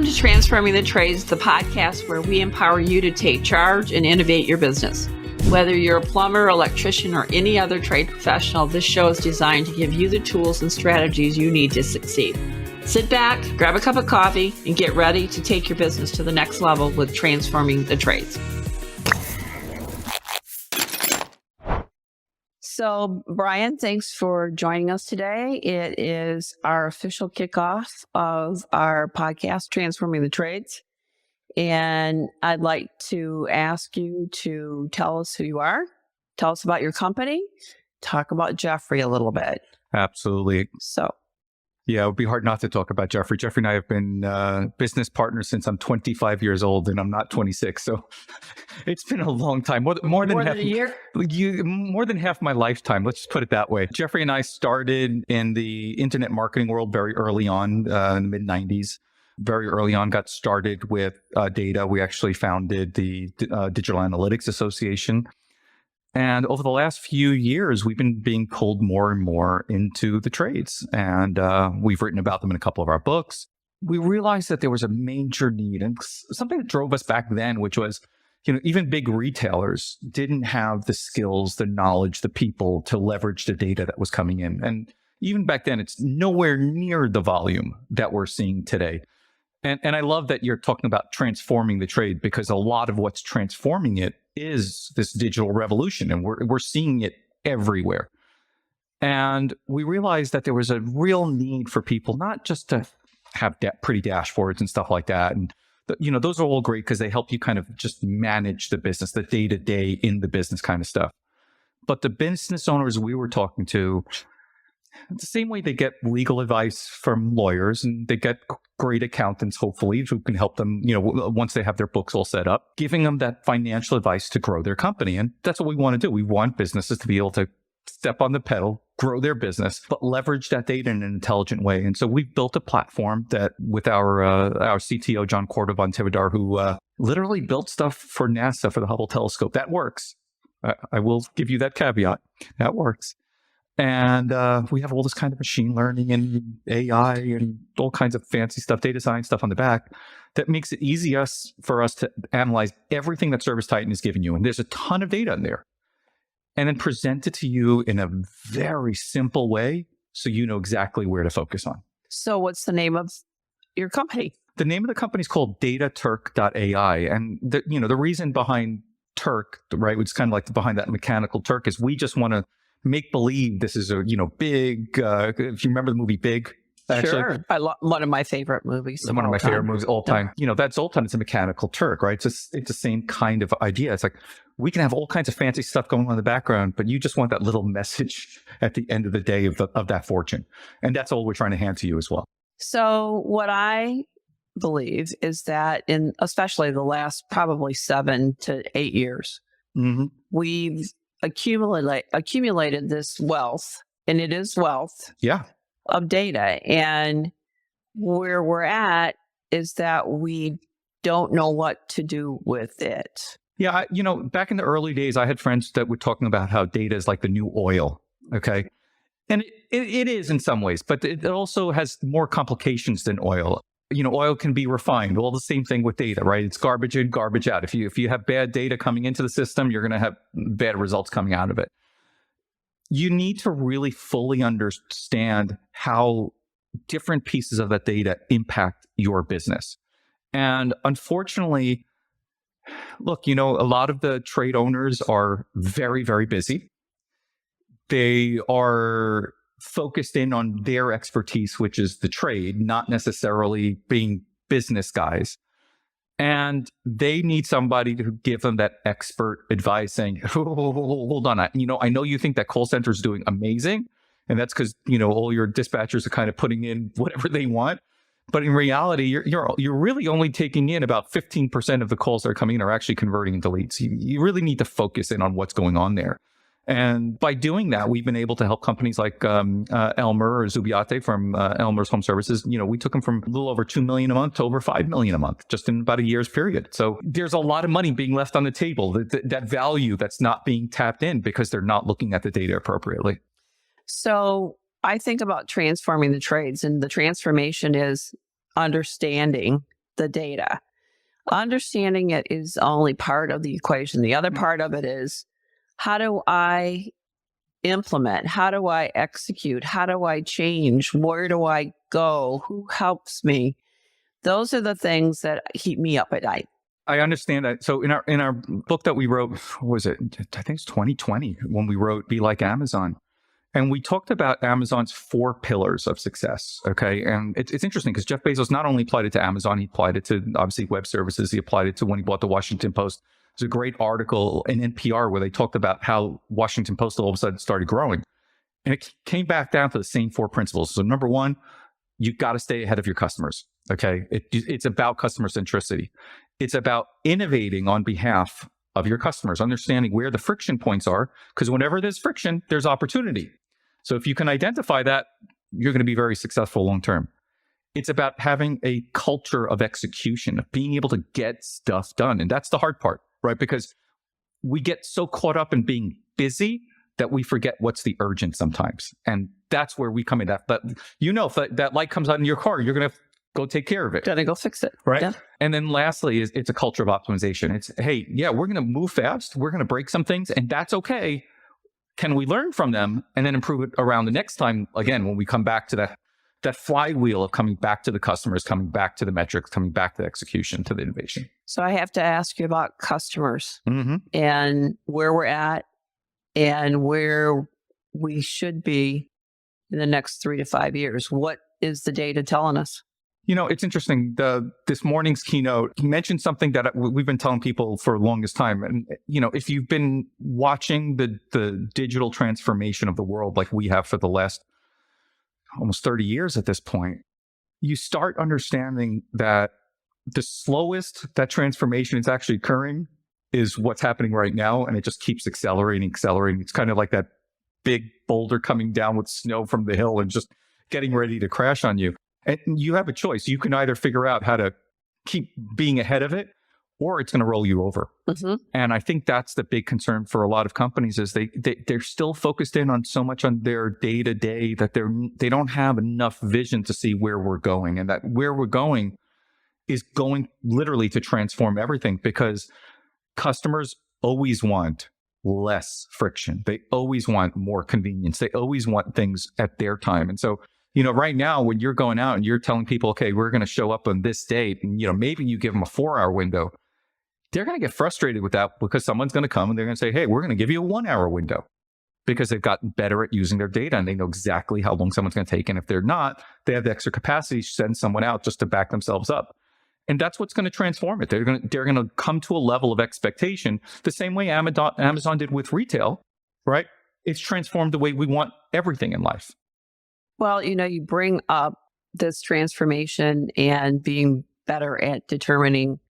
Welcome to Transforming the Trades, the podcast where we empower you to take charge and innovate your business. Whether you're a plumber, electrician, or any other trade professional, this show is designed to give you the tools and strategies you need to succeed. Sit back, grab a cup of coffee, and get ready to take your business to the next level with Transforming the Trades. So, Bryan, thanks for joining us today. It is our official kickoff of our podcast, Transforming the Trades. And I'd like to ask you to tell us who you are, tell us about your company, talk about Jeffrey a little bit. Absolutely. So, yeah, it would be hard not to talk about Jeffrey. Jeffrey and I have been business partners since I'm 25 years old and I'm not 26. So it's been a long time, more than half a year. More than half my lifetime. Let's just put it that way. Jeffrey and I started in the internet marketing world very early on, in the mid 90s. Very early on, got started with data. We actually founded the Digital Analytics Association. And over the last few years, we've been being pulled more and more into the trades. And we've written about them in a couple of our books. We realized that there was a major need and something that drove us back then, which was, even big retailers didn't have the skills, the knowledge, the people to leverage the data that was coming in. And even back then, it's nowhere near the volume that we're seeing today. And I love that you're talking about transforming the trade, because a lot of what's transforming it is this digital revolution, and we're seeing it everywhere. And we realized that there was a real need for people not just to have pretty dashboards and stuff like that. And those are all great because they help you kind of just manage the business, the day-to-day in the business kind of stuff. But the business owners we were talking to, the same way they get legal advice from lawyers and they get great accountants, hopefully, who can help them, once they have their books all set up, giving them that financial advice to grow their company. And that's what we want to do. We want businesses to be able to step on the pedal, grow their business, but leverage that data in an intelligent way. And so we've built a platform that with our CTO, John Cordovan-Tivadar, who literally built stuff for NASA for the Hubble telescope. That works. I will give you that caveat. That works. And we have all this kind of machine learning and AI and all kinds of fancy stuff, data science stuff on the back that makes it easy for us to analyze everything that ServiceTitan is giving you. And there's a ton of data in there. And then present it to you in a very simple way so you know exactly where to focus on. So what's the name of your company? The name of the company is called Dataturk.ai. And the reason behind Turk, right, which is kind of like behind that mechanical Turk, is we just want to make believe this is a big. If you remember the movie Big, actually, sure, one of my favorite movies. One of my favorite movies all time. That Zoltan is a mechanical Turk, right? It's the same kind of idea. It's like we can have all kinds of fancy stuff going on in the background, but you just want that little message at the end of the day of that fortune, and that's all we're trying to hand to you as well. So what I believe is that in especially the last probably 7 to 8 years, we've accumulated this wealth, and it is wealth, of data. And where we're at is that we don't know what to do with it. Yeah, back in the early days, I had friends that were talking about how data is like the new oil. Okay, and it is in some ways, but it also has more complications than oil. Oil can be refined. Well, the same thing with data, right? It's garbage in, garbage out. If you have bad data coming into the system, you're going to have bad results coming out of it. You need to really fully understand how different pieces of that data impact your business. And unfortunately, look, a lot of the trade owners are very, very busy. They are focused in on their expertise, which is the trade, not necessarily being business guys. And they need somebody to give them that expert advice saying, hold on, I know you think that call center is doing amazing. And that's because, all your dispatchers are kind of putting in whatever they want. But in reality, you're really only taking in about 15% of the calls that are coming in are actually converting into leads. You really need to focus in on what's going on there. And by doing that, we've been able to help companies like Elmer or Zubiate from Elmer's Home Services. We took them from a little over $2 million a month to over $5 million a month, just in about a year's period. So there's a lot of money being left on the table, that value that's not being tapped in because they're not looking at the data appropriately. So I think about transforming the trades, and the transformation is understanding the data. Understanding it is only part of the equation. The other part of it is, how do I implement? How do I execute? How do I change? Where do I go? Who helps me? Those are the things that keep me up at night. I understand that. So in our book that we wrote, what was it? I think it's 2020 when we wrote Be Like Amazon. And we talked about Amazon's 4 pillars of success. Okay. And it's interesting because Jeff Bezos not only applied it to Amazon, he applied it to obviously web services. He applied it to when he bought the Washington Post. There's a great article in NPR where they talked about how Washington Post all of a sudden started growing. And it came back down to the same 4 principles. So number one, you got to stay ahead of your customers. Okay. It's about customer centricity. It's about innovating on behalf of your customers, understanding where the friction points are, because whenever there's friction, there's opportunity. So if you can identify that, you're going to be very successful long term. It's about having a culture of execution, of being able to get stuff done. And that's the hard part, right? Because we get so caught up in being busy that we forget what's the urgent sometimes. And that's where we come in. But if that light comes on in your car, you're going to go take care of it. Gotta go fix it. Right. Yeah. And then lastly, it's a culture of optimization. It's, hey, yeah, we're going to move fast. We're going to break some things, and that's okay. Can we learn from them and then improve it around the next time? Again, when we come back to that flywheel of coming back to the customers, coming back to the metrics, coming back to the execution, to the innovation. So I have to ask you about customers and where we're at and where we should be in the next 3 to 5 years. What is the data telling us? It's interesting. This morning's keynote mentioned something that we've been telling people for the longest time. And, if you've been watching the digital transformation of the world like we have for the last almost 30 years at this point, you start understanding that the slowest that transformation is actually occurring is what's happening right now. And it just keeps accelerating. It's kind of like that big boulder coming down with snow from the hill and just getting ready to crash on you. And you have a choice. You can either figure out how to keep being ahead of it, or it's going to roll you over. And I think that's the big concern for a lot of companies is they're still focused in on so much on their day to day that they don't have enough vision to see where we're going, and that where we're going is going literally to transform everything, because customers always want less friction. They always want more convenience. They always want things at their time. And so, right now, when you're going out and you're telling people, okay, we're going to show up on this date, and, maybe you give them a 4-hour window, they're going to get frustrated with that because someone's going to come and they're going to say, hey, we're going to give you a 1-hour window, because they've gotten better at using their data and they know exactly how long someone's going to take. And if they're not, they have the extra capacity to send someone out just to back themselves up. And that's what's going to transform it. They're going to come to a level of expectation the same way Amazon did with retail, right? It's transformed the way we want everything in life. Well, you bring up this transformation and being better at determining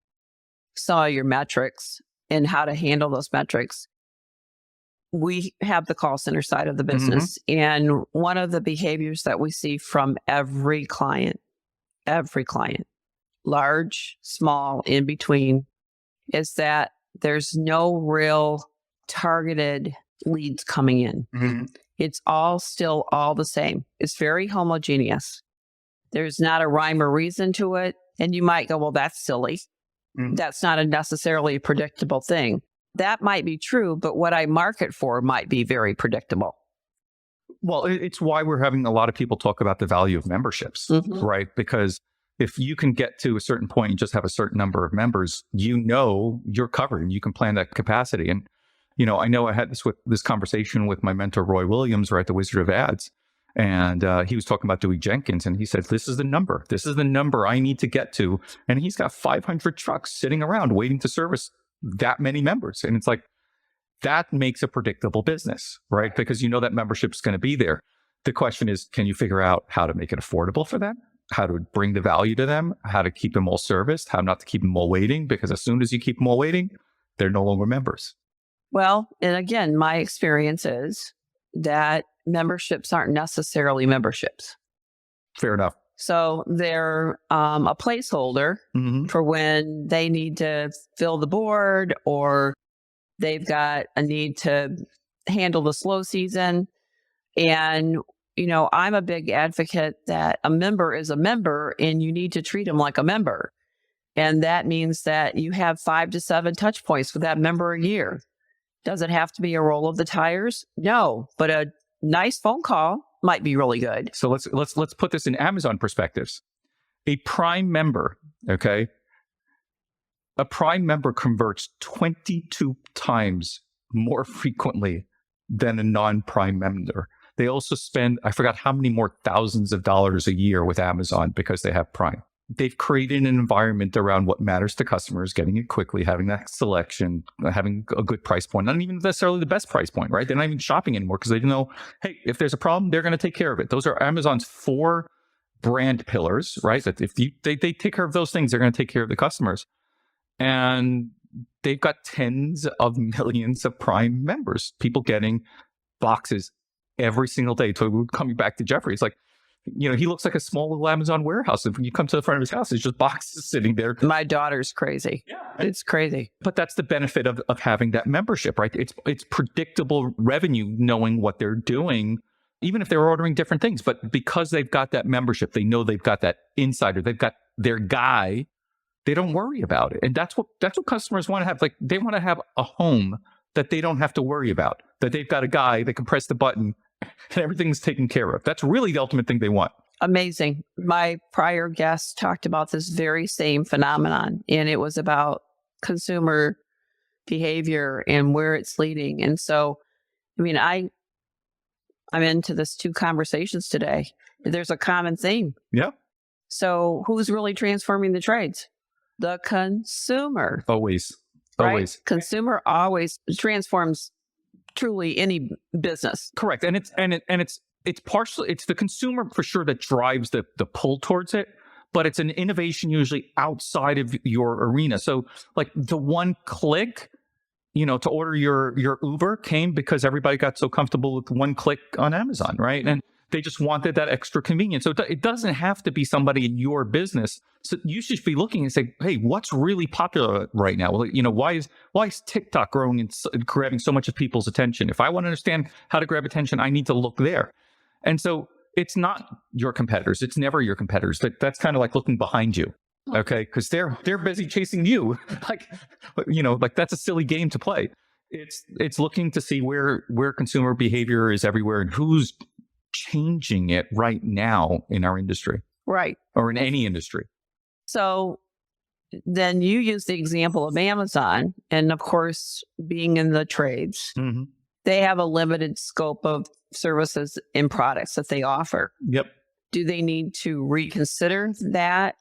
some of your metrics and how to handle those metrics. We have the call center side of the business. And one of the behaviors that we see from every client, large, small, in between, is that there's no real targeted leads coming in. It's still all the same. It's very homogeneous. There's not a rhyme or reason to it. And you might go, well, that's silly. That's not necessarily a predictable thing. That might be true, but what I market for might be very predictable. Well, it's why we're having a lot of people talk about the value of memberships, right? Because if you can get to a certain point and just have a certain number of members, you're covered and you can plan that capacity. And I know I had this conversation with my mentor, Roy Williams, right, the Wizard of Ads. And he was talking about Dewey Jenkins. And he said, this is the number. This is the number I need to get to. And he's got 500 trucks sitting around waiting to service that many members. And it's like, that makes a predictable business, right? Because that membership is going to be there. The question is, can you figure out how to make it affordable for them? How to bring the value to them? How to keep them all serviced? How not to keep them all waiting? Because as soon as you keep them all waiting, they're no longer members. Well, and again, my experience is that memberships aren't necessarily memberships. Fair enough. So they're a placeholder for when they need to fill the board, or they've got a need to handle the slow season. And, I'm a big advocate that a member is a member and you need to treat them like a member. And that means that you have 5 to 7 touch points with that member a year. Does it have to be a roll of the tires? No, but a nice phone call might be really good. So let's put this in Amazon perspectives. A Prime member, okay? A Prime member converts 22 times more frequently than a non-Prime member. They also spend, I forgot how many more thousands of dollars a year with Amazon because they have Prime. They've created an environment around what matters to customers, getting it quickly, having that selection, having a good price point, not even necessarily the best price point, right? They're not even shopping anymore because they know, hey, if there's a problem, they're going to take care of it. Those are Amazon's 4 brand pillars, right? That if they take care of those things, they're going to take care of the customers. And they've got tens of millions of Prime members, people getting boxes every single day. So coming back to Jeffrey, it's like, he looks like a small little Amazon warehouse. If you come to the front of his house, there's just boxes sitting there. My daughter's crazy. Yeah, it's crazy. But that's the benefit of having that membership, right? It's predictable revenue, knowing what they're doing, even if they're ordering different things. But because they've got that membership, they know they've got that insider, they've got their guy. They don't worry about it. And that's what customers want to have. Like, they want to have a home that they don't have to worry about, that they've got a guy that can press the button and everything's taken care of. That's really the ultimate thing they want. Amazing. My prior guest talked about this very same phenomenon, and it was about consumer behavior and where it's leading. And so, I'm into this 2 conversations today. There's a common theme. Yeah. So who's really transforming the trades? The consumer. Always. Consumer always transforms truly any business. Correct. And it's partially, it's the consumer for sure that drives the pull towards it, but it's an innovation usually outside of your arena. So like the one click, to order your Uber came because everybody got so comfortable with one click on Amazon, right? And they just wanted that extra convenience. So it doesn't have to be somebody in your business. So you should be looking and say, hey, what's really popular right now? Well, why is TikTok growing and grabbing so much of people's attention? If I want to understand how to grab attention, I need to look there. And so it's not your competitors. It's never your competitors. That's kind of like looking behind you. Okay. Because they're busy chasing you. like that's a silly game to play. It's looking to see where consumer behavior is everywhere and who's changing it right now in our industry. Right. Or in any industry. So then you use the example of Amazon, and of course, being in the trades, they have a limited scope of services and products that they offer. Yep. Do they need to reconsider that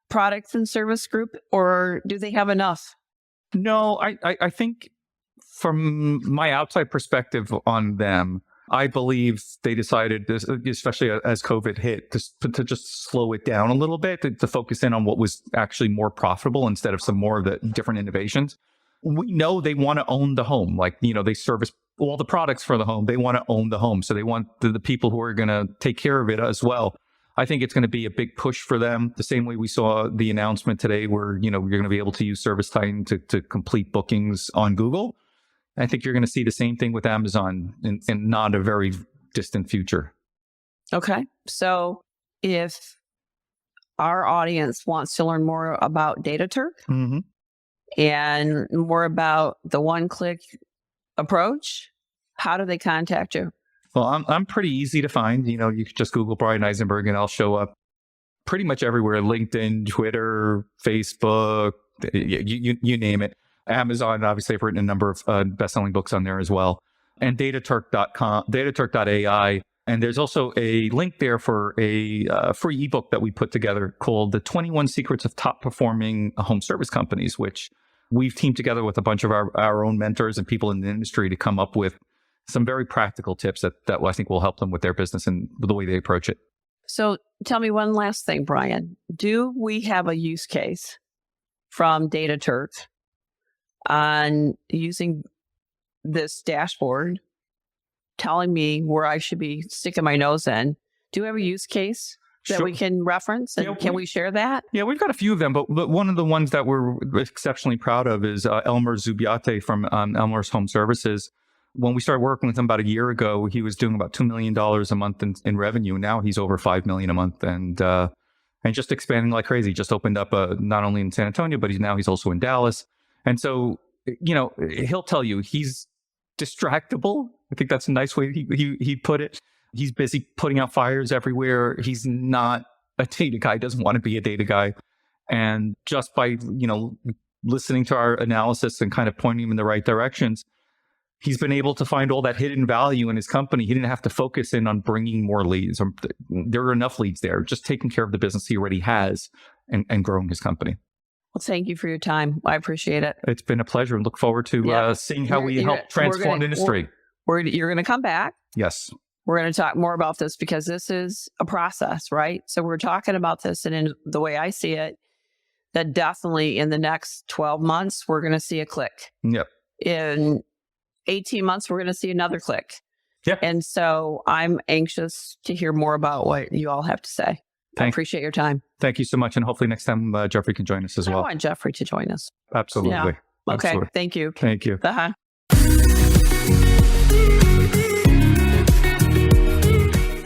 product and service group, or do they have enough? No, I think from my outside perspective on them, I believe they decided, especially as COVID hit, to just slow it down a little bit, to focus in on what was actually more profitable instead of some more of the different innovations. We know they want to own the home. Like, they service all the products for the home. They want to own the home. So they want the people who are going to take care of it as well. I think it's going to be a big push for them. The same way we saw the announcement today where, you're going to be able to use ServiceTitan to complete bookings on Google. I think you're going to see the same thing with Amazon in not a very distant future. Okay. So if our audience wants to learn more about Dataturk and more about the one-click approach, how do they contact you? Well, I'm pretty easy to find. You can just Google Brian Eisenberg and I'll show up pretty much everywhere. LinkedIn, Twitter, Facebook, you name it. Amazon, obviously, I've written a number of best-selling books on there as well. And Dataturk.com, Dataturk.ai. And there's also a link there for a free ebook that we put together called The 21 Secrets of Top-Performing Home Service Companies, which we've teamed together with a bunch of our own mentors and people in the industry to come up with some very practical tips that I think will help them with their business and the way they approach it. So tell me one last thing, Brian. Do we have a use case from Dataturk on using this dashboard, telling me where I should be sticking my nose in? Do you have a use case that we can reference? And can we share that? Yeah, we've got a few of them, but one of the ones that we're exceptionally proud of is Elmer Zubiate from Elmer's Home Services. When we started working with him about a year ago, he was doing about $2 million a month in revenue. Now he's over $5 million a month. And and just expanding like crazy. Just opened up not only in San Antonio, but he's also in Dallas. And so, he'll tell you he's distractible. I think that's a nice way he put it. He's busy putting out fires everywhere. He's not a data guy, doesn't want to be a data guy. And just by, listening to our analysis and kind of pointing him in the right directions, he's been able to find all that hidden value in his company. He didn't have to focus in on bringing more leads. There are enough leads there, just taking care of the business he already has and growing his company. Well, thank you for your time. I appreciate it. It's been a pleasure. Look forward to seeing how we help transform the industry. You're going to come back. Yes. We're going to talk more about this because this is a process, right? So we're talking about this, and in the way I see it, that definitely in the next 12 months, we're going to see a click. Yep. In 18 months, we're going to see another click. Yep. And so I'm anxious to hear more about what you all have to say. I appreciate your time. Thank you so much. And hopefully next time Jeffrey can join us as well. I want Jeffrey to join us. Absolutely. Yeah. Okay. Absolutely. Thank you. Thank you. Uh-huh.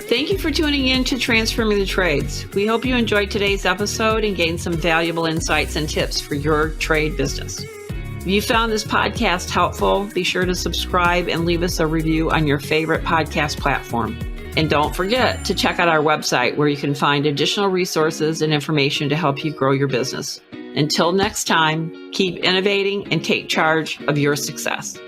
Thank you for tuning in to Transforming the Trades. We hope you enjoyed today's episode and gained some valuable insights and tips for your trade business. If you found this podcast helpful, be sure to subscribe and leave us a review on your favorite podcast platform. And don't forget to check out our website where you can find additional resources and information to help you grow your business. Until next time, keep innovating and take charge of your success.